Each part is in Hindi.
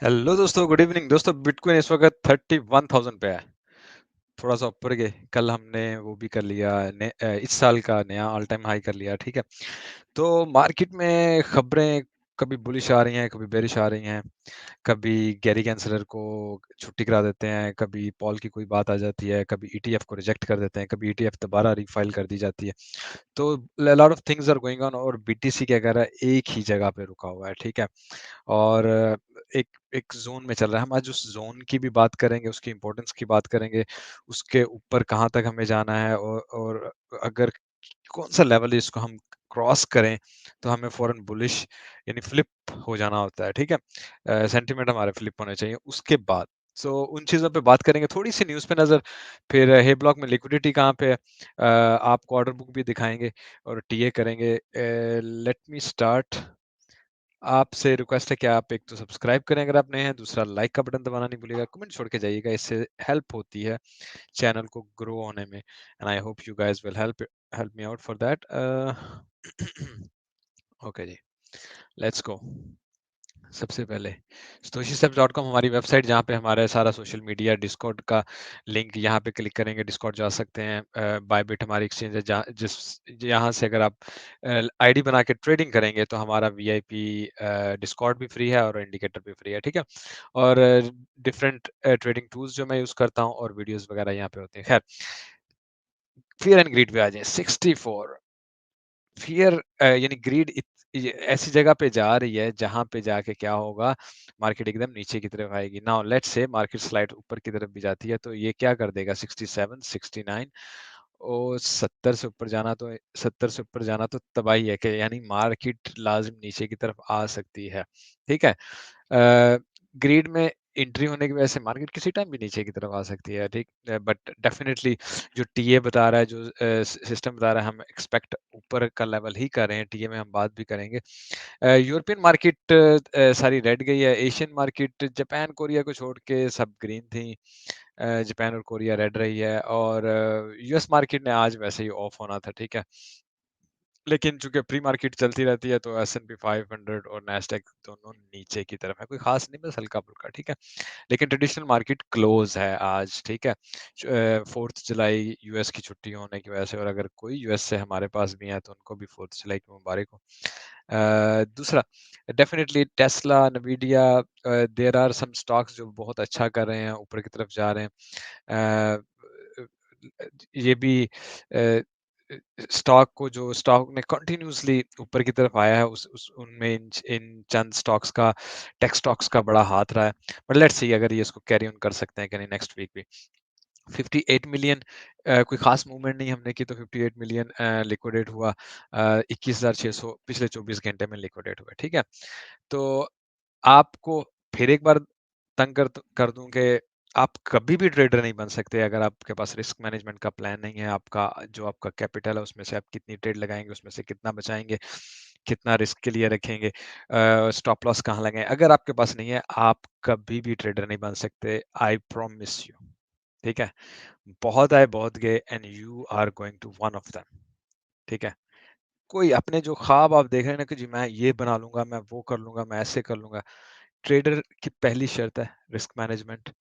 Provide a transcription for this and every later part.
हेलो दोस्तों, गुड इवनिंग दोस्तों। बिटकॉइन इस वक्त 31,000 पे है। थोड़ा सा ऊपर गए। कल हमने वो भी कर लिया, इस साल का नया ऑल टाइम हाई कर लिया। ठीक है, तो मार्केट में खबरें कभी बुलिश आ रही हैं, कभी बेरिश आ रही हैं। कभी गैरी गैंसलर को छुट्टी करा देते हैं, कभी पॉल की कोई बात आ जाती है, कभी ईटीएफ को रिजेक्ट कर देते हैं, कभी ईटीएफ दोबारा रिफाइल कर दी जाती है। तो lot of things are going on और बीटीसी क्या कर रहा है, एक ही जगह पे रुका हुआ है। ठीक है, और एक एक जोन में चल रहा है। हम आज उस जोन की भी बात करेंगे, उसकी इम्पोर्टेंस की बात करेंगे, उसके ऊपर कहाँ तक हमें जाना है, और अगर कौन सा लेवल है जिसको हम क्रॉस करें तो हमें फौरन बुलिश यानी फ्लिप हो जाना होता है। ठीक है, सेंटिमेंट हमारे फ्लिप होने चाहिए उसके बाद। उन चीज़ों पे बात करेंगे, थोड़ी सी न्यूज़ पे नज़र, फिर हे ब्लॉक में लिक्विडिटी कहाँ पे है, आपको ऑर्डर बुक भी दिखाएंगे और टीए करेंगे। Let me start. आपसे रिक्वेस्ट है कि आप एक तो सब्सक्राइब करें अगर आप नए हैं, दूसरा लाइक का बटन दबाना नहीं भूलिएगा, कमेंट छोड़ के जाइएगा, इससे हेल्प होती है चैनल को ग्रो होने में, and I hope you guys will help me out for that. Okay जी, लेट्स गो। सबसे पहले stoicism.com हमारी वेबसाइट, जहाँ पे हमारा सारा सोशल मीडिया, डिस्कॉर्ड का लिंक, यहाँ पे क्लिक करेंगे डिस्कॉर्ड जा सकते हैं। बायबिट हमारी एक्सचेंज है, यहाँ से अगर आप आईडी बना के ट्रेडिंग करेंगे तो हमारा वीआईपी डिस्कॉर्ड भी फ्री है और इंडिकेटर भी फ्री है। ठीक है, और डिफरेंट ट्रेडिंग टूल्स जो मैं यूज करता हूँ और वीडियोस वगैरह यहाँ पे होते हैं। खैर, फियर एंड ग्रीड पे आ जाए। 64 फियर यानी ग्रीड ऐसी जगह पे जा रही है जहां पे जाके क्या होगा, मार्केट एकदम नीचे की तरफ आएगी। Now let's say market slide ऊपर की तरफ भी जाती है तो ये क्या कर देगा, 67, 69 और 70 से ऊपर जाना, तो 70 से ऊपर जाना तो तबाही है कि यानी मार्केट लाजिम नीचे की तरफ आ सकती है। ठीक है, ग्रीड में एंट्री होने की वजह से मार्केट किसी टाइम भी नीचे की तरफ आ सकती है। ठीक, बट डेफिनेटली जो टीए बता रहा है, जो सिस्टम बता रहा है, हम एक्सपेक्ट ऊपर का लेवल ही कर रहे हैं। टीए में हम बात भी करेंगे। यूरोपियन मार्केट सारी रेड गई है। एशियन मार्केट जापान कोरिया को छोड़ के सब ग्रीन थी। जापान और कोरिया रेड रही है, और यूएस मार्केट ने आज वैसे ही ऑफ होना था। ठीक है, लेकिन चूंकि प्री मार्केट चलती रहती है तो S&P 500 और नैस्डैक दोनों नीचे की तरफ है, कोई खास नहीं, बस हल्का फुल्का। ठीक है, लेकिन ट्रेडिशनल मार्केट क्लोज है आज। ठीक है, 4 जुलाई यूएस की छुट्टी होने की वजह से, और अगर कोई यूएस से हमारे पास भी है तो उनको भी 4 जुलाई की मुबारक हो। दूसरा, definitely Tesla, Nvidia, there are some stocks जो बहुत अच्छा कर रहे हैं, ऊपर की तरफ जा रहे हैं। ये भी स्टॉक ने कंटिन्यूअसली ऊपर की तरफ आया है, उस उनमें इन चंद स्टॉक्स का, टेक स्टॉक्स का बड़ा हाथ रहा है। बट लेट्स सी अगर ये इसको कैरी ऑन कर सकते हैं कि नहीं नेक्स्ट वीक भी। 58 मिलियन, कोई खास मूवमेंट नहीं हमने की तो 58 मिलियन लिक्विडेट हुआ। 21,600 पिछले 24 घंटे में लिक्विडेट हुआ। ठीक है, तो आपको फिर एक बार तंग कर दूं कि आप कभी भी ट्रेडर नहीं बन सकते अगर आपके पास रिस्क मैनेजमेंट का प्लान नहीं है। आपका जो आपका कैपिटल है उसमें से आप कितनी ट्रेड लगाएंगे, उसमें से कितना बचाएंगे, कितना रिस्क के लिए रखेंगे, स्टॉप लॉस कहाँ लगाएं, अगर आपके पास नहीं है आप कभी भी ट्रेडर नहीं बन सकते। I promise you. ठीक है, बहुत आए बहुत गए and you are going to one of them. ठीक है, कोई अपने जो ख्वाब आप देख रहे हैं ना कि जी मैं ये बना लूंगा, मैं वो कर लूंगा, मैं ऐसे कर लूंगा, ट्रेडर की पहली शर्त है risk management.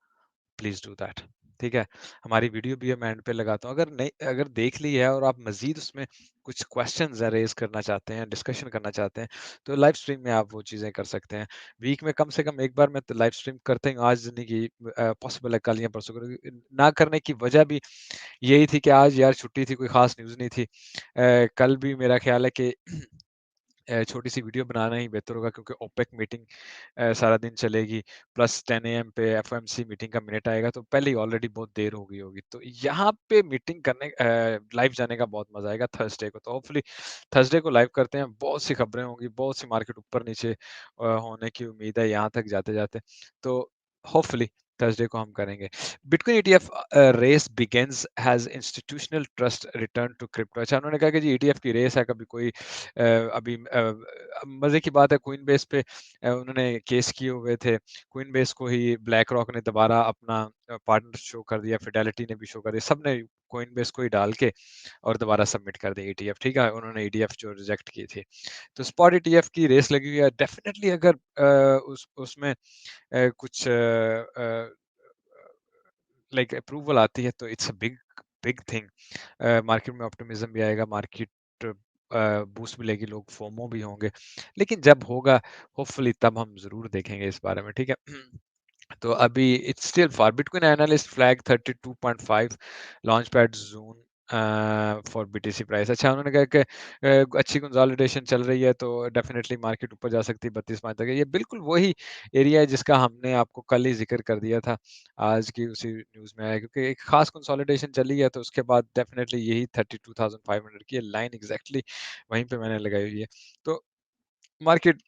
Please do that. ठीक है, हमारी वीडियो भी मैं एंड पे लगाता हूँ, अगर नहीं, अगर देख ली है और आप मजीद उसमें कुछ क्वेश्चंस रेज करना चाहते हैं, डिस्कशन करना चाहते हैं, तो लाइव स्ट्रीम में आप वो चीज़ें कर सकते हैं। वीक में कम से कम एक बार मैं तो लाइव स्ट्रीम करते ही हूँ। आज नहीं की पॉसिबल है कल या परसों ना करने की वजह भी यही थी कि आज यार छुट्टी थी, कोई खास न्यूज़ नहीं थी। कल भी मेरा ख्याल है कि छोटी सी वीडियो बनाना ही बेहतर होगा, क्योंकि ओपेक मीटिंग सारा दिन चलेगी, प्लस 10 AM पे एफओएमसी मीटिंग का मिनट आएगा, तो पहले ही ऑलरेडी बहुत देर हो गई होगी। तो यहाँ पे मीटिंग करने लाइव जाने का बहुत मजा आएगा थर्सडे को। तो होपफुली थर्सडे को लाइव करते हैं, बहुत सी खबरें होंगी, बहुत सी मार्केट ऊपर नीचे होने की उम्मीद है यहाँ तक जाते जाते। तो होपफुली थर्सडे को हम करेंगे। Bitcoin ETF race begins has institutional trust return to crypto. अच्छा, उन्होंने कहा कि जी ईटीएफ की रेस है, कभी कोई अभी मजे की बात है, क्वीन बेस पे उन्होंने केस किए हुए थे। क्वीन बेस को ही ब्लैक रॉक ने दोबारा अपना पार्टनर शो कर दिया, फिडेलिटी ने भी शो कर दिया, सबने कोइनबेस को ही डाल के और दोबारा सबमिट कर दें ईटीएफ, ठीक है? उन्होंने ईटीएफ जो रिजेक्ट की थी। तो स्पॉट ईटीएफ की रेस लगी हुई है, डेफिनिटली अगर उसमें कुछ लाइक अप्रूवल आती है तो it's a big big thing. Market में ऑप्टिमिज्म भी आएगा, मार्केट बूस्ट मिलेगी, लोग फोमो भी होंगे। लेकिन जब होगा होपफुली तब हम ज़रूर देखेंगे इस बारे में, ठीक है? तो अभी it's still far bitcoin analyst flag 32.5 launch pad June for BTC price. अच्छा, उन्होंने कहा कि अच्छी कंसोलिडेशन चल रही है तो डेफिनेटली मार्केट ऊपर जा सकती है 32 तक। ये बिल्कुल वही एरिया है जिसका हमने आपको कल ही जिक्र कर दिया था, आज की उसी न्यूज़ में आया, क्योंकि एक खास कंसोलिडेशन चली है तो उसके बाद डेफिनेटली यही 32,500 की लाइन एग्जैक्टली वहीं पे मैंने लगाई हुई है। तो मार्केट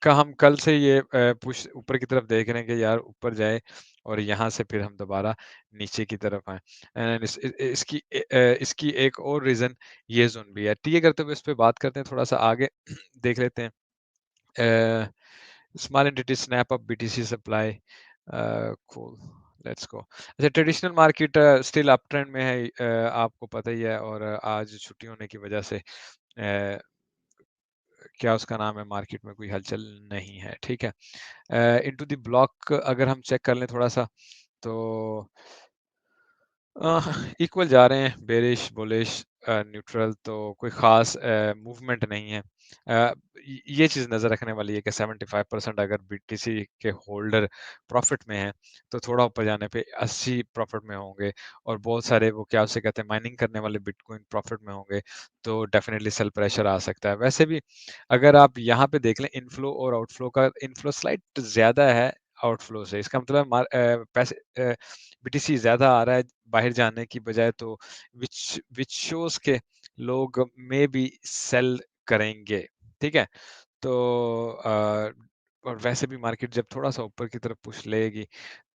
का हम कल से ये पुश ऊपर की तरफ देख रहे हैं कि यार ऊपर जाए और यहाँ से फिर हम दोबारा नीचे की तरफ आए। एंड इसकी एक और रीजन ये जोन भी है। टीए करते हुए इस पे बात करते हैं थोड़ा सा आगे देख लेते हैं। Small entity snap up BTC supply, cool, let's go. अच्छा, traditional market still up trend में है, आपको पता ही है, और आज छुट्टी होने की वजह से क्या उसका नाम है, मार्केट में कोई हलचल नहीं है, ठीक है? इनटू द ब्लॉक अगर हम चेक कर लें थोड़ा सा तो इक्वल जा रहे हैं, बेरिश बुलिश न्यूट्रल, तो कोई खास मूवमेंट नहीं है। ये चीज़ नज़र रखने वाली है कि 75% अगर बीटीसी के होल्डर प्रॉफिट में हैं तो थोड़ा ऊपर जाने पे 80 प्रॉफिट में होंगे, और बहुत सारे वो क्या उसे कहते हैं माइनिंग करने वाले बिटकॉइन प्रॉफिट में होंगे, तो डेफिनेटली सेल प्रेशर आ सकता है। वैसे भी अगर आप यहाँ पे देख लें इनफ्लो और आउटफ्लो का, इनफ्लो स्लाइट ज़्यादा है आउटफ्लो से, इसका मतलब पैसे बीटीसी ज़्यादा आ रहा है बाहर जाने की बजाय, तो विच विच शोज़ के लोग मे बी सेल करेंगे, ठीक है? तो और वैसे भी मार्केट जब थोड़ा-सा ऊपर की तरफ पुश लेगी,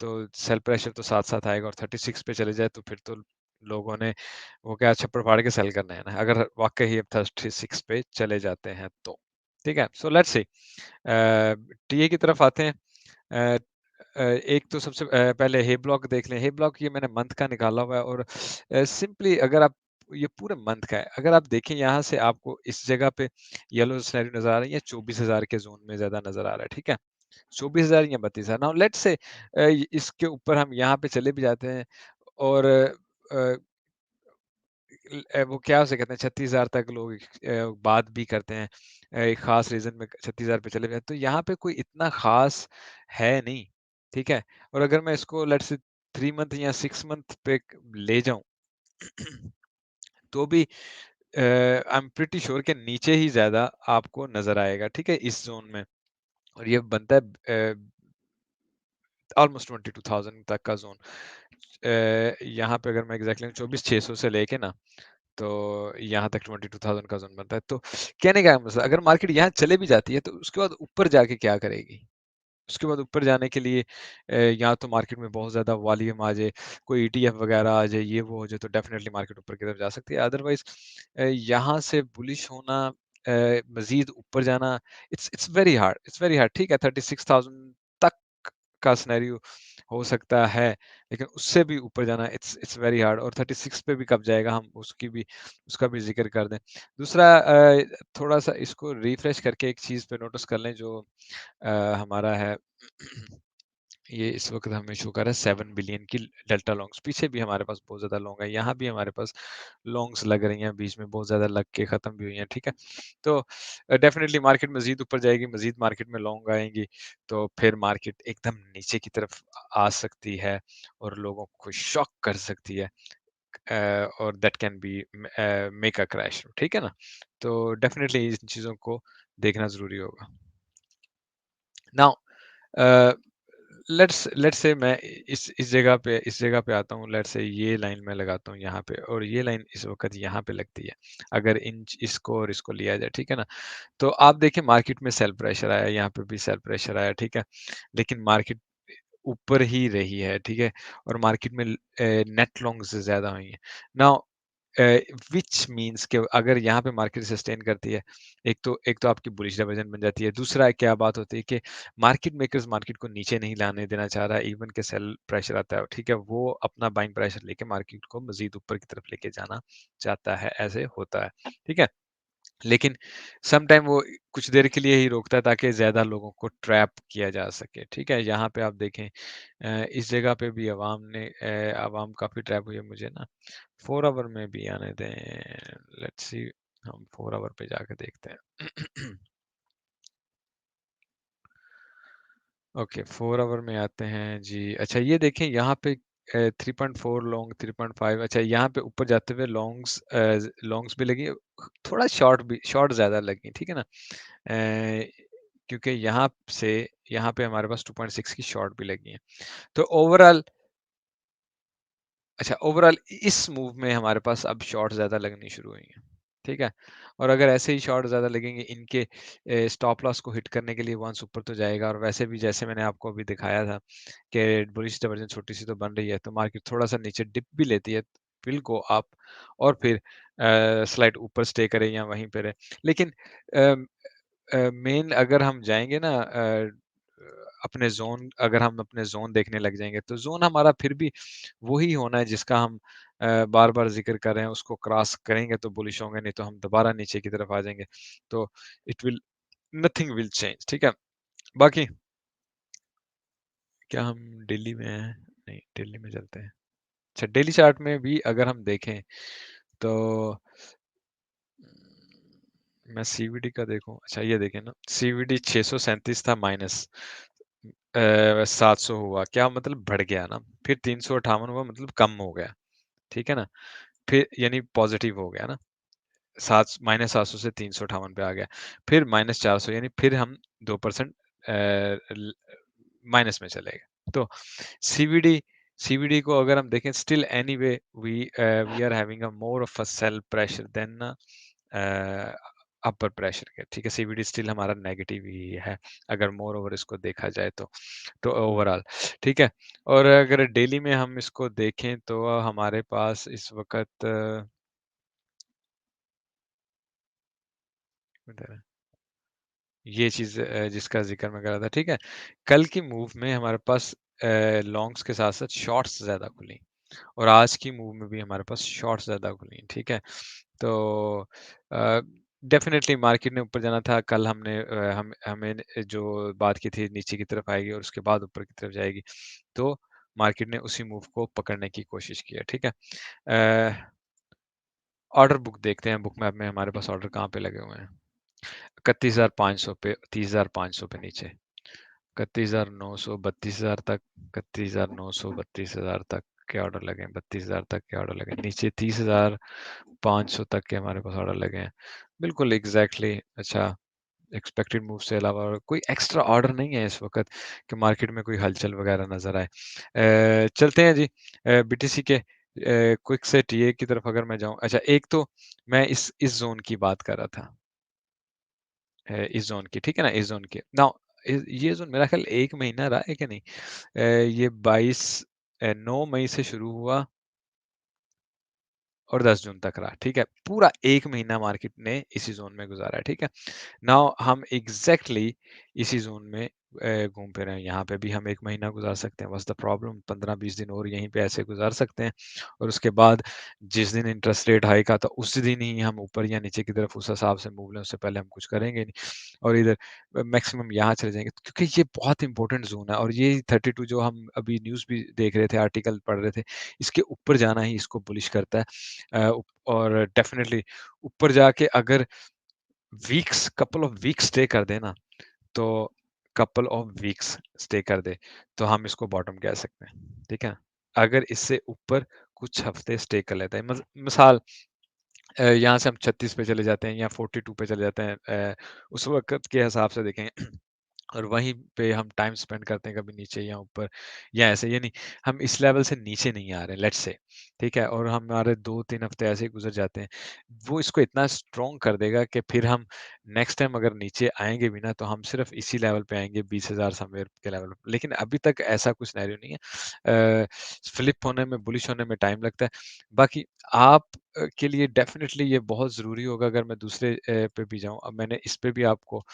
तो सेल प्रेशर तो साथ-साथ आएगा, और 36 पे चले जाए तो फिर तो लोगों ने वो क्या छप्पड़ फाड़ के सेल करना है ना, अगर वाक़ई ही अब 36 पे चले जाते हैं तो, ठीक है? So let's see. टीए की तरफ आते हैं। अ एक तो सबसे पहले हे ब्लॉक देख लें। हे ब्लॉक ये मैंने मंथ का निकाला हुआ है, और सिंपली अगर आप ये पूरे मंथ का है, अगर आप देखें यहाँ से आपको इस जगह पे येलो सिनेरियो नज़र आ रही है, 24,000 के ज़ोन में ज़्यादा नज़र आ रहा है, ठीक है? 24,000 या 32,000। नाउ लेट्स से इसके ऊपर हम यहाँ पे चले भी जाते हैं, और वो क्या उसे कहते हैं 36,000 तक लोग बात भी करते हैं। एक ख़ास रीज़न में 36,000 पे चले गए, तो यहाँ पे कोई इतना ख़ास है नहीं, ठीक है? और अगर मैं इसको लेट्स से 3 मंथ या 6 मंथ पे ले जाऊँ तो भी आई एम प्रीटी श्योर कि नीचे ही ज़्यादा आपको नज़र आएगा, ठीक है? इस ज़ोन में, और ये बनता है ऑलमोस्ट 22,000 तक का ज़ोन। यहाँ पे अगर मैं एग्ज़ैक्टली 24,600 से लेके ना, तो यहाँ तक 22,000 का ज़ोन बनता है। तो कहने का मतलब, अगर मार्केट यहाँ चले भी जाती है तो उसके बाद ऊपर जाके क्या करेगी? उसके बाद ऊपर जाने के लिए या तो मार्केट में बहुत ज़्यादा वॉल्यूम आ जाए, कोई ईटीएफ वगैरह आ जाए, ये वो हो जाए, तो डेफिनिटली मार्केट ऊपर की तरफ जा सकती है। अदरवाइज़ यहाँ से बुलिश होना, मज़ीद ऊपर जाना, it's very hard, it's very hard, ठीक है? 36,000 तक का सिनेरियो हो सकता है, लेकिन उससे भी ऊपर जाना इट्स इट्स वेरी हार्ड, और 36 पे भी कब जाएगा, हम उसका भी ज़िक्र कर दें। दूसरा थोड़ा-सा इसको रिफ्रेश करके एक चीज़ पे नोटिस कर लें, जो अ, हमारा है ये इस वक़्त हमें शो कर रहा है 7 बिलियन की डेल्टा लॉन्ग्स। पीछे भी हमारे पास बहुत ज़्यादा लॉन्ग है, यहाँ भी हमारे पास लॉन्ग्स लग रही हैं, बीच में बहुत ज़्यादा लग के ख़त्म भी हुई हैं, ठीक है? तो डेफ़िनिटली मार्केट मज़ीद ऊपर जाएगी, मज़ीद मार्केट में लॉन्ग आएँगी, तो फिर मार्केट एकदम नीचे की तरफ आ सकती है और लोगों को शॉक कर सकती है, और that can be make a crash, ठीक है ना? तो डेफ़िनिटली इन चीज़ों को देखना ज़रूरी होगा। नाउ अ, लेट्स से मैं इस जगह पे आता हूँ, लेट्स से ये लाइन मैं लगाता हूँ यहाँ पे, और ये लाइन इस वक़्त यहाँ पे लगती है। अगर इसको और इसको लिया जाए, ठीक है ना? तो आप देखिए मार्केट में सेल प्रेशर आया, यहाँ पे भी सेल प्रेशर आया, ठीक है? लेकिन मार्केट ऊपर ही रही है, ठीक है? और मार्केट में नेट लॉन्ग्स ज़्यादा हुई हैं। नाउ व्हिच मीन्स कि अगर यहाँ पे मार्केट सस्टेन करती है, एक तो आपकी बुलिश डाइवर्जन बन जाती है, दूसरा क्या बात होती है कि मार्केट मेकर्स मार्केट को नीचे नहीं लाने देना चाह रहा है, इवन के सेल प्रेशर आता है, ठीक है? वो अपना बाइंग प्रेशर लेके मार्केट को मज़ीद ऊपर की तरफ लेके जाना चाहता है, ऐसे होता है, ठीक है? लेकिन सम टाइम वो कुछ देर के लिए ही रोकता है ताकि ज़्यादा लोगों को ट्रैप किया जा सके, ठीक है? यहाँ पे आप देखें इस जगह पे भी अवाम काफ़ी ट्रैप हुई है मुझे ना 4 आवर में भी आने दें, लेट्स सी हम 4 आवर पे जाके देखते हैं। ओके 4 आवर में आते हैं जी। अच्छा ये देखें यहाँ पे 3.4 लॉन्ग 3.5 अच्छा यहाँ पे ऊपर जाते हुए लॉन्ग्स भी लगी, थोड़ा शॉर्ट ज़्यादा लगी, ठीक है ना? क्योंकि यहाँ पे हमारे पास 2.6 की शॉर्ट भी लगी है। तो ओवरऑल इस मूव में हमारे पास अब शॉर्ट ज़्यादा लगनी शुरू हुई हैं, ठीक है? और अगर ऐसे ही शॉर्ट ज़्यादा लगेंगे इनके स्टॉप लॉस को हिट करने के लिए वन्स ऊपर तो जाएगा और वैसे भी जैसे मैंने आपको अभी दिखाया था कि बुलिश डाइवर्जन छोटी-सी तो बन रही है, तो मार्केट थोड़ा-सा नीचे डिप भी लेती है, विल गो अप और फिर स्लाइड ऊपर स्टे करे या वहीं पे रहे। लेकिन अ मेन अगर हम जाएँगे ना अगर हम अपने ज़ोन देखने लग जाएँगे, तो ज़ोन हमारा फिर भी वही होना है जिसका हम बार-बार ज़िक्र कर रहे हैं, उसको क्रॉस करेंगे तो बुलिश होंगे, नहीं तो हम दोबारा नीचे की तरफ आ जाएँगे। तो it will nothing will change, ठीक है? बाकी क्या हम डेली में हैं? नहीं, डेली में चलते हैं। अच्छा डेली चार्ट में भी अगर हम देखें तो मैं सीवीडी का देखूँ, अच्छा ये देखें ना, सीवीडी 637 था माइनस 700 हुआ, क्या मतलब बढ़ गया ना, फिर 358 हुआ मतलब कम हो गया, ठीक है ना? फिर यानी पॉज़िटिव हो गया ना, सात माइनस 700 से 358 पे आ गया, फिर माइनस 400 यानी फिर हम 2% ल माइनस में चले गए। तो सीवीडी सीवीडी को अगर हम देखें still anyway we are having a more of a sell pressure than upper pressure के, ठीक है? सीवीडी स्टिल हमारा नेगेटिव ही है, अगर मोर ओवर इसको देखा जाए तो ओवरऑल, ठीक है? और अगर डेली में हम इसको देखें तो हमारे पास इस वक़्त ये चीज़ जिसका ज़िक्र मैं कर रहा था, ठीक है? कल की मूव में हमारे पास लॉन्ग्स के साथ-साथ शॉर्ट्स ज़्यादा खुली और आज की मूव में भी हमारे पास शॉर्ट्स ज़्यादा खुली, ठीक है? तो अ, डेफ़िनेटली मार्केट ने ऊपर जाना था, कल हमने हमें जो बात की थी नीचे की तरफ आएगी और उसके बाद ऊपर की तरफ जाएगी, तो मार्केट ने उसी मूव को पकड़ने की कोशिश की है, ठीक है? अ, ऑर्डर बुक देखते हैं, बुक मैप में हमारे पास ऑर्डर कहाँ पे लगे हुए हैं? 31,500 पे 30,500 पे नीचे। 31,900 32,000 तक 31,900 32,000 तक के ऑर्डर लगे हैं 32,000 तक के ऑर्डर लगे हैं नीचे 30,500 तक के हमारे पास ऑर्डर लगे हैं बिल्कुल एग्जैक्टली अच्छा एक्सपेक्टेड मूव से अलावा और कोई एक्स्ट्रा ऑर्डर नहीं है इस वक्त कि मार्केट में कोई हलचल वगैरह नजर आए चलते हैं जी बीटीसी के क्विक से टीए की तरफ अगर मैं जाऊं अच्छा एक तो मैं इस जोन की बात कर रहा था इस ज़ोन की, ठीक है ना? इस ज़ोन की। नाउ ये ज़ोन मेरा ख़्याल 1 महीना रहा है कि नहीं? ये 9 मई से शुरू हुआ और 10 जून तक रहा, ठीक है? पूरा 1 महीना मार्केट ने इसी ज़ोन में गुज़ारा है, ठीक है? नाउ हम एग्ज़ैक्टली इसी ज़ोन में घूम फिर रहे हैं। यहाँ पे भी हम 1 महीना गुज़ार सकते हैं, व्हाट्स द प्रॉब्लम? 15-20 दिन और यहीं पे ऐसे गुज़ार सकते हैं और उसके बाद जिस दिन इंटरेस्ट रेट हाइक आता, उस दिन ही हम ऊपर या नीचे की तरफ उस हिसाब से मूव लें, उससे पहले हम कुछ करेंगे नहीं और इधर मैक्सिमम यहाँ चले जाएँगे क्योंकि ये बहुत इंपॉर्टेंट ज़ोन है और ये 32 जो हम अभी न्यूज़ भी देख रहे थे, आर्टिकल पढ़ रहे थे, इसके ऊपर जाना ही इसको बुलिश करता है। और डेफ़िनेटली ऊपर जाके अगर कपल ऑफ वीक्स स्टे कर दे ना, तो कपल ऑफ वीक्स स्टे कर दे, तो हम इसको बॉटम कह सकते हैं, ठीक है? अगर इससे ऊपर कुछ हफ्ते स्टे कर लेता है मिसाल यहाँ से हम 36 पे चले जाते हैं या 42 पे चले जाते हैं उस वक़्त के हिसाब से देखें और वहीं पे हम टाइम स्पेंड करते हैं कभी नीचे या ऊपर या ऐसे यानी हम इस लेवल से नीचे नहीं आ रहे लेट्स से ठीक है और हमारे 2-3 हफ्ते ऐसे ही गुजर जाते हैं वो इसको इतना स्ट्रॉन्ग कर देगा कि फिर हम नेक्स्ट टाइम अगर नीचे आएंगे भी ना तो हम सिर्फ इसी लेवल पे आएंगे 20,000 समवेयर के लेवल पे लेकिन अभी तक ऐसा कुछ सिनेरियो नहीं है फ्लिप होने में बुलिश होने में टाइम लगता है बाकी आप के लिए डेफ़िनेटली ये बहुत ज़रूरी होगा अगर मैं दूसरे पे भी जाऊँ। अब मैंने इस पे भी आपको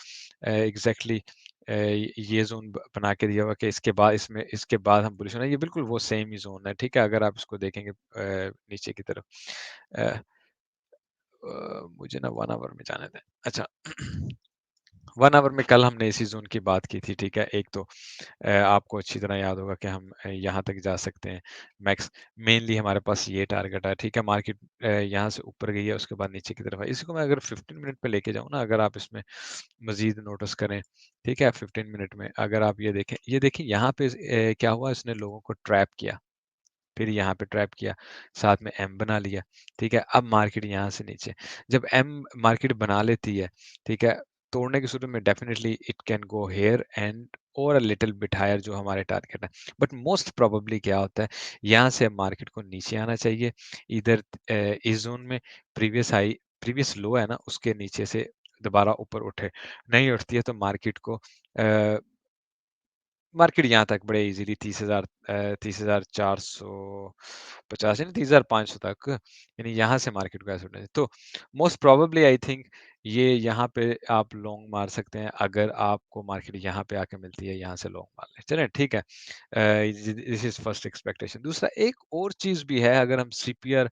एग्ज़ैक्टली ये ज़ोन ब बना के दिया हुआ कि इसके बाद हम बुलिश होना है, ये बिल्कुल वो सेम ही ज़ोन है, ठीक है? अगर आप इसको देखेंगे नीचे की तरफ। अ मुझे ना 1 आवर में जाने दें। अच्छा 1 आवर में कल हमने इसी ज़ोन की बात की थी, ठीक है? एक तो आपको अच्छी तरह याद होगा कि हम यहाँ तक जा सकते हैं मैक्स मेनली हमारे पास ये टारगेट है, ठीक है? मार्केट यहाँ से ऊपर गई है, उसके बाद नीचे की तरफ है। इसी को मैं अगर 15 मिनट पे लेके जाऊँ ना, अगर आप इसमें मज़ीद नोटिस करें, ठीक है? 15 मिनट में अगर आप ये देखें यहाँ पे क्या हुआ इसने लोगों को ट्रैप किया। फिर यहाँ पे ट्रैप किया, साथ में एम बना लिया, ठीक है? अब मार्केट यहाँ से नीचे, जब एम मार्केट बना लेती है, ठीक है? तोड़ने की सूरत में definitely it can go here and और अ लिटिल बिट हायर जो हमारे टारगेट है। बट मोस्ट प्रोबेबली क्या होता है, यहाँ से मार्केट को नीचे आना चाहिए, इधर इस ज़ोन में प्रीवियस लो है ना, उसके नीचे से दोबारा ऊपर उठे। नहीं उठती है तो मार्केट यहाँ तक बड़े इज़िली 30,450 यानी 30,500 तक, यानी यहाँ से मार्केट को ऐसे उठना चाहिए। तो मोस्ट प्रोबेबली आई थिंक ये यहाँ पे आप लॉन्ग मार सकते हैं, अगर आपको मार्केट यहाँ पे आके मिलती है, यहाँ से लॉन्ग मार लें। चलें ठीक है। This is first expectation. दूसरा एक और चीज़ भी है, अगर हम सीपीआर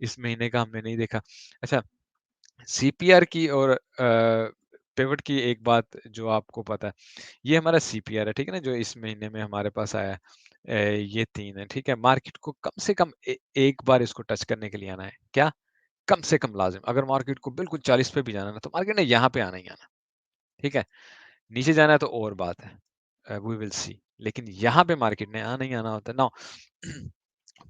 इस महीने का हमने नहीं देखा। अच्छा सीपीआर की और पिवट की एक बात जो आपको पता है, ये हमारा सीपीआर है, ठीक है ना? जो इस महीने में हमारे पास आया है ये 3 है, ठीक है? मार्केट को कम से कम एक बार इसको टच करने के लिए आना है। क्या? कम से कम लाज़िम। अगर मार्केट को बिल्कुल 40 पे भी जाना है ना, तो मार्केट ने यहाँ पे आना ही आना, ठीक है? नीचे जाना है तो और बात है। We will see. लेकिन यहाँ पे मार्केट ने आना ही आना होता है। नाउ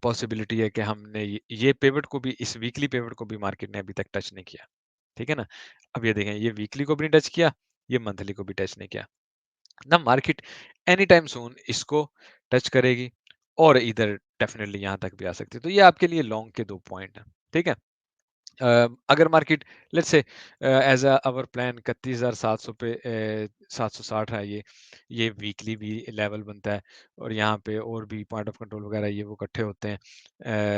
पॉसिबिलिटी है कि हमने ये पिवट को भी इस वीकली पिवट को भी मार्केट ने अभी तक टच नहीं किया, ठीक है ना? अब ये देखें ये वीकली को भी नहीं टच किया, ये मंथली को भी टच नहीं किया। ना मार्केट एनी टाइम सून इसको टच करेगी और इधर डेफिनिटली यहाँ तक भी आ सकती है। तो ये आपके लिए लॉन्ग के 2 पॉइंट हैं, ठीक है? अगर market let's say as our plan 31,700 पे 760 है ये वीकली भी लेवल बनता है और यहाँ पे और भी पॉइंट ऑफ कंट्रोल वगैरह ये वो इकट्ठे होते हैं।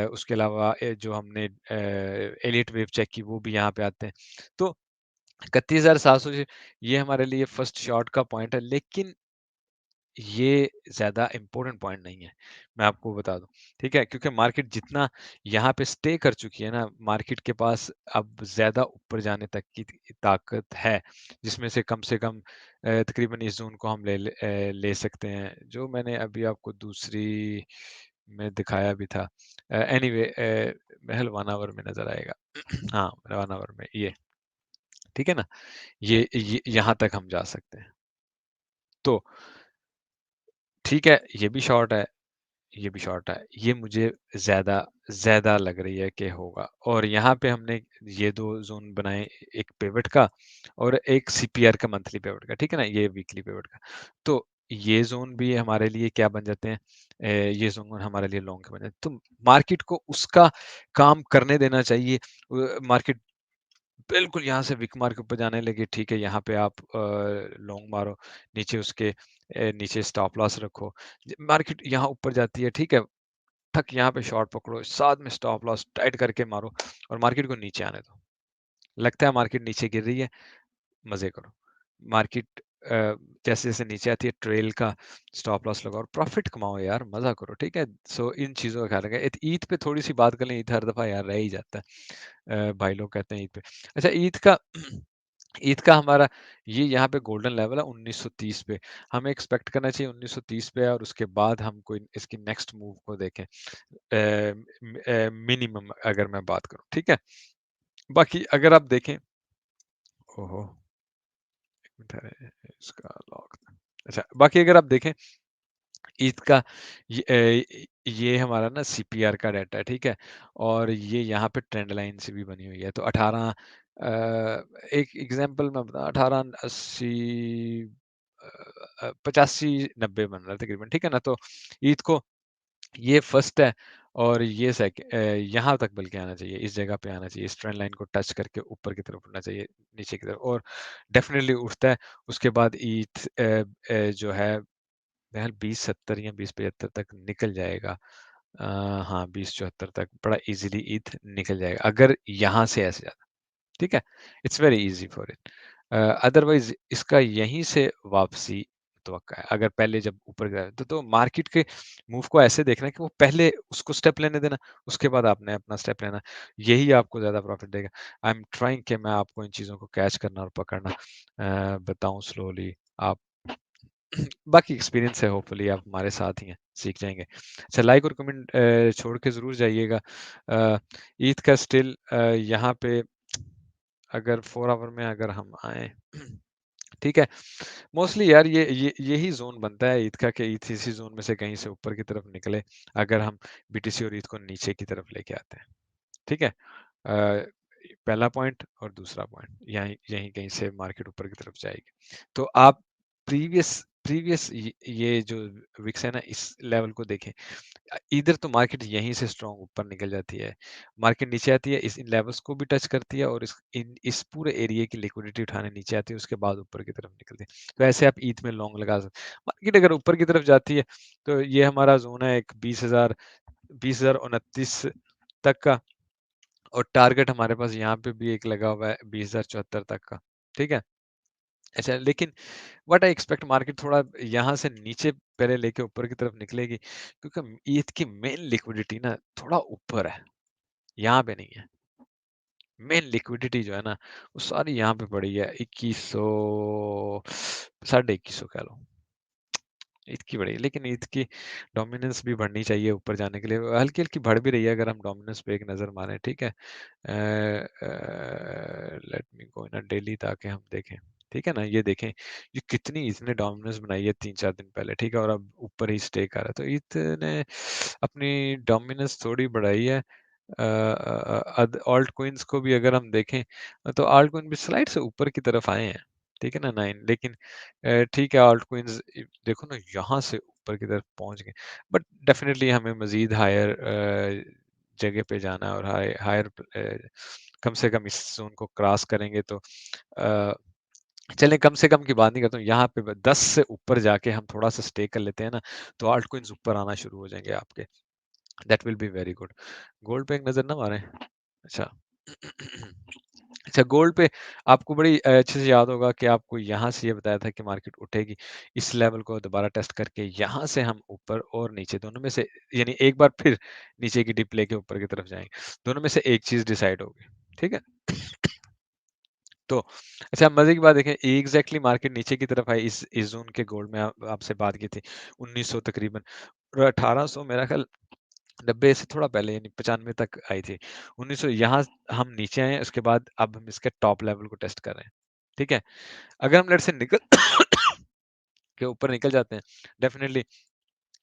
उसके अलावा जो हमने एलिट वेव चेक की वो भी यहाँ पे आते हैं। तो 31,700 ये हमारे लिए फर्स्ट शॉट का पॉइंट है, लेकिन ये ज़्यादा इम्पोर्टेंट पॉइंट नहीं है, मैं आपको बता दूँ, ठीक है? क्योंकि मार्केट जितना यहाँ पे स्टे कर चुकी है ना, मार्केट के पास अब ज़्यादा ऊपर जाने तक की ताकत है, जिसमें से कम तकरीबन इस ज़ोन को हम ले सकते हैं, जो मैंने अभी आपको दूसरी में दिखाया भी था। एनीवे महज़ 1 आवर में नज़र आएगा। हाँ, 1 आवर में ये, ठीक है ना? ये यहाँ तक हम जा सकते हैं। तो ठीक है, ये भी शॉर्ट है, ये भी शॉर्ट है। ये मुझे ज़्यादा ज़्यादा लग रही है कि होगा और यहाँ पे हमने ये 2 ज़ोन बनाए, एक पिवट का और एक सीपीआर का मंथली पिवट का, ठीक है ना? ये वीकली पिवट का। तो ये ज़ोन भी हमारे लिए क्या बन जाते हैं ये ज़ोन हमारे लिए लॉन्ग के बन जाते हैं। तो मार्केट को उसका काम करने देना चाहिए। मार्केट बिल्कुल यहाँ से विक मार्केट पे जाने लगे, ठीक है, यहाँ पे आप लॉन्ग मारो, नीचे उसके नीचे स्टॉप लॉस रखो। मार्केट यहाँ ऊपर जाती है, ठीक है, ठक यहाँ पे शॉर्ट पकड़ो, साथ में स्टॉप लॉस टाइट करके मारो और मार्केट को नीचे आने दो। लगता है मार्केट नीचे गिर रही है, मज़े करो। मार्केट जैसे-जैसे नीचे आती है ट्रेल का स्टॉप लॉस लगाओ और प्रॉफिट कमाओ यार, मज़ा करो, ठीक है? सो इन चीज़ों का ख्याल रखें। ईद पे थोड़ी-सी बात कर लें, ईद हर दफ़ा यार रह ही जाता है। भाई लोग कहते हैं ईद पे। अच्छा ईद का हमारा ये यहाँ पे गोल्डन लेवल है 1930 पे। हमें एक्सपेक्ट करना चाहिए 1930 पे और उसके बाद हम कोई इसकी नेक्स्ट मूव को देखें। मिनिमम अगर मैं बात करूँ, ठीक है? बाकी अगर आप देखें ओहो! 1 मिनट ठहरें इसका लॉक अच्छा, बाकी अगर आप देखें ईद का ये हमारा ना सीपीआर का डाटा है, ठीक है? और ये यहाँ पे ट्रेंड लाइन से भी बनी हुई है। तो 18 एक एग्ज़ाम्पल मैं बताऊँ 1880 85-90 बन रहा है तकरीबन, ठीक है ना? तो ईद को ये फर्स्ट है और ये यहाँ तक बल्कि आना चाहिए, इस जगह पे आना चाहिए, इस ट्रेंड लाइन को टच करके ऊपर की तरफ उठना चाहिए, नीचे की तरफ और डेफ़िनिटली उठता है। उसके बाद जो है महज़ 2070 या 2075 तक निकल जाएगा। अ, हाँ 2074 तक बड़ा इजीली ईथ निकल जाएगा अगर यहाँ से ऐसे जाता, ठीक है? It's very easy for it. Otherwise इसका यहीं से वापसी मुतवक्का है। अगर पहले जब ऊपर गया तो मार्केट के मूव को ऐसे देखना है कि वो पहले उसको स्टेप लेने देना, उसके बाद आपने अपना स्टेप लेना। यही आपको ज़्यादा प्रॉफ़िट देगा। आई एम ट्राइंग कि मैं आपको इन चीज़ों को कैच करना और पकड़ना बताऊँ स्लोली। आप बाकी एक्सपीरियंस है, होपफुली आप हमारे साथ ही हैं, सीख जाएँगे। अच्छा, लाइक और कमेंट छोड़ के ज़रूर जाइएगा। ईद का स्टिल यहाँ पे अगर 4 आवर में अगर हम आएँ ठीक है। मोस्टली यार ये यही ज़ोन बनता है ईद का कि ईद इसी ज़ोन में से कहीं से ऊपर की तरफ निकले, अगर हम बीटीसी और ईद को नीचे की तरफ लेके आते हैं। ठीक है? पहला पॉइंट और दूसरा पॉइंट यहीं यहीं कहीं से मार्केट ऊपर की तरफ जाएगी। तो आप प्रीवियस प्रीवियस ये जो विक्स है ना, इस लेवल को देखें। इधर तो मार्केट यहीं से स्ट्रॉन्ग ऊपर निकल जाती है। मार्केट नीचे आती है, इस इन लेवल्स को भी टच करती है और इस पूरे एरिया की लिक्विडिटी उठाने नीचे आती है, उसके बाद ऊपर की तरफ निकलती है। तो ऐसे आप ईथ में लॉन्ग लगा सकते हैं। मार्केट अगर ऊपर की तरफ जाती है, तो ये हमारा ज़ोन है एक 20,029 तक का, और टारगेट हमारे पास यहाँ पे भी एक लगा हुआ है 20,074 तक का। ठीक है? अच्छा, लेकिन व्हाट आई एक्सपेक्ट मार्केट थोड़ा यहाँ से नीचे पहले लेके ऊपर की तरफ निकलेगी, क्योंकि ईथ की मेन लिक्विडिटी ना थोड़ा ऊपर है, यहाँ पे नहीं है। मेन लिक्विडिटी जो है ना, वो सारी यहाँ पे पड़ी है 2100, साढ़े 2100 कह लो। ईद की बढ़ी है, लेकिन ईद की डोमिनेंस भी बढ़नी चाहिए ऊपर जाने के लिए। हल्की-हल्की बढ़ भी रही है अगर हम डोमिनेंस पे एक नज़र मारें, ठीक है? लेट मी गो इन अ डेली ताकि हम देखें, ठीक है ना? ये देखें, ये कितनी इसने डोमिनेंस बनाई है 3-4 दिन पहले, ठीक है? और अब ऊपर ही स्टे कर रहा है। तो ईद ने अपनी डोमिनेंस थोड़ी बढ़ाई है। ऑल्ट कॉइन्स को भी अगर हम देखें, तो ऑल्ट कॉइन भी स्लाइड से ऊपर की तरफ आए हैं, ठीक है ना? 9, लेकिन ठीक है, ऑल्ट कॉइन्स देखो ना यहाँ से ऊपर की तरफ पहुँच गए। बट डेफ़िनेटली हमें मज़ीद हायर जगह पे जाना है, और हायर कम से कम इस ज़ोन को क्रॉस करेंगे तो अ, चलें, कम से कम की बात नहीं करता हूँ, यहाँ पे ब 10 से ऊपर जाके हम थोड़ा-सा स्टे कर लेते हैं ना, तो ऑल्ट कॉइन्स ऊपर आना शुरू हो जाएँगे आपके। That will be very good. Gold पे एक नज़र ना मारें? अच्छा। अच्छा, गोल्ड पे आपको बड़ी अच्छे से याद होगा कि आपको यहाँ से ये बताया था कि मार्केट उठेगी। इस लेवल को दोबारा टेस्ट करके यहाँ से हम ऊपर और नीचे दोनों में से, यानी एक बार फिर नीचे की डिप लेके ऊपर की तरफ जाएँगे। दोनों में से एक चीज़ डिसाइड होगी, ठीक है? तो अच्छा, मज़े की बात देखें, एग्ज़ैक्टली मार्केट नीचे की तरफ आई इस ज़ोन के गोल्ड में आपसे बात की थी 1900 तकरीबन, और 1800 मेरा ख़्याल 90 से थोड़ा पहले यानी 95 तक आई थी। 1900 यहाँ हम नीचे आए हैं, उसके बाद अब हम इसके टॉप लेवल को टेस्ट कर रहे हैं। ठीक है? अगर हम लेट्स से निकल के ऊपर निकल जाते हैं, डेफ़िनिटली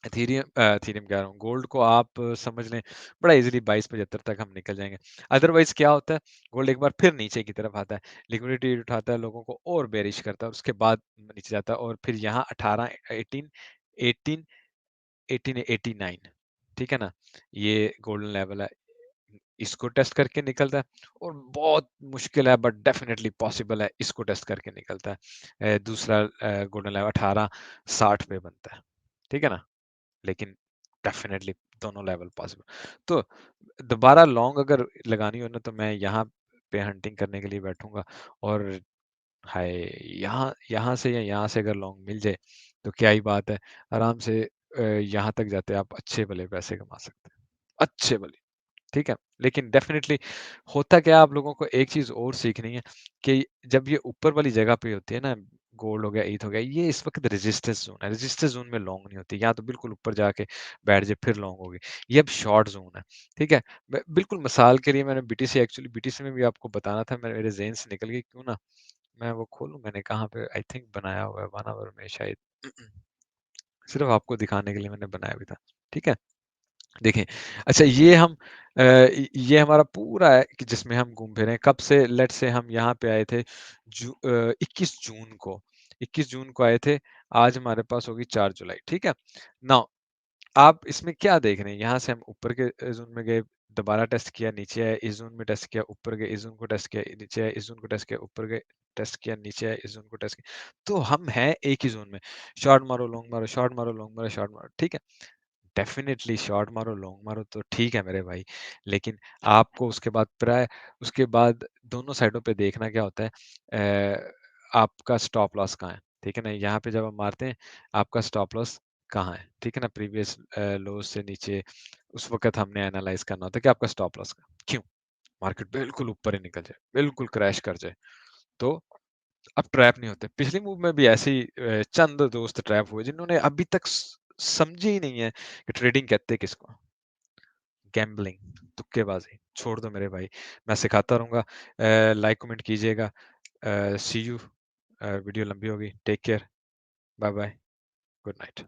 एथेरियम कह रहा हूँ, गोल्ड को आप समझ लें बड़ा ईज़िली 22-75 तक हम निकल जाएँगे। अदरवाइज़ क्या होता है, गोल्ड एक बार फिर नीचे की तरफ आता है, लिक्विडिटी उठाता है, लोगों को और बेयरिश करता है, और उसके बाद नीचे जाता है, और फिर यहाँ 18, 18, 18, 18, 89, ठीक है ना? ये गोल्डन लेवल है। इसको टेस्ट करके निकलता है, और बहुत मुश्किल है बट डेफिनेटली पॉसिबल है, इसको टेस्ट करके निकलता है। दूसरा गोल्डन लेवल 1860 पे बनता है, ठीक है ना? लेकिन डेफिनेटली दोनों लेवल पॉसिबल। तो दोबारा लॉन्ग अगर लगानी हो ना, तो मैं यहाँ पे हंटिंग करने के लिए बैठूंगा, और हाय, यहाँ यहाँ से या यहाँ से अगर लॉन्ग मिल जाए तो क्या ही बात है, आराम से यहाँ तक जाते आप अच्छे भले पैसे कमा सकते हैं, अच्छे भले, ठीक है? लेकिन डेफ़िनेटली होता क्या है, आप लोगों को एक चीज़ और सीखनी है कि जब ये ऊपर वाली जगह पे होती है ना, गोल्ड हो गया, ईथ हो गया, ये इस वक़्त रेजिस्टेंस ज़ोन है। रेजिस्टेंस ज़ोन में लॉन्ग नहीं होती, या तो बिल्कुल ऊपर जाके बैठ जाए फिर लॉन्ग होगी। ये अब शॉर्ट ज़ोन है, ठीक है? बिल्कुल मिसाल के लिए मैंने बीटीसी, एक्चुअली बीटीसी में भी आपको बताना था, मेरे ज़हन से निकल गई, क्यों ना मैं वो खोलूँ, मैंने कहाँ पे आई थिंक बनाया हुआ है, 1 आवर में शायद। सिर्फ़ आपको दिखाने के लिए मैंने बनाया भी था, ठीक है? देखें, अच्छा, ये हम ये हमारा पूरा है कि जिसमें हम घूम फिरे हैं। कब से, लेट्स से हम यहाँ पे आए थे 21 जून को, 21 जून को आए थे, आज हमारे पास होगी 4 जुलाई, ठीक है? नाउ आप इसमें क्या देख रहे हैं, यहाँ से हम ऊपर के ज़ोन में गए, दोबारा टेस्ट किया, नीचे आए, इस ज़ोन में टेस्ट किया, ऊपर गए, इस ज़ोन को टेस्ट किया, नीचे आए, इस ज़ोन को टेस्ट किया, ऊपर गए, टेस्ट किया, नीचे आए, इस ज़ोन को टेस्ट किया। तो हम हैं एक ही ज़ोन में, शॉर्ट मारो, लॉन्ग मारो, शॉर्ट मारो, लॉन्ग मारो, शॉर्ट मारो, ठीक है? डेफ़िनेटली शॉर्ट मारो, लॉन्ग मारो तो ठीक है मेरे भाई, लेकिन आपको उसके बाद दोनों साइडों पे देखना क्या होता है आपका स्टॉप लॉस कहाँ है, ठीक है ना? यहाँ पे जब हम मारते हैं, आपका स्टॉप लॉस कहाँ है, ठीक है ना? प्रीवियस लो से नीचे उस वक़्त हमने एनालाइज़ करना होता है कि आपका स्टॉप लॉस का क्यों? मार्केट बिल्कुल ऊपर ही निकल जाए, बिल्कुल क्रैश कर जाए, तो अब ट्रैप नहीं होते। पिछली मूव में भी ऐसे ही चंद दोस्त ट्रैप हुए जिन्होंने अभी तक समझे ही नहीं है कि ट्रेडिंग कहते किसको? गैम्बलिंग, तुक्केबाज़ी। छोड़ दो मेरे भाई, मैं सिखाता रहूँगा। लाइक कमेंट कीजिएगा। सी यू। वीडियो लंबी होगी। Take care. Bye bye. Good night.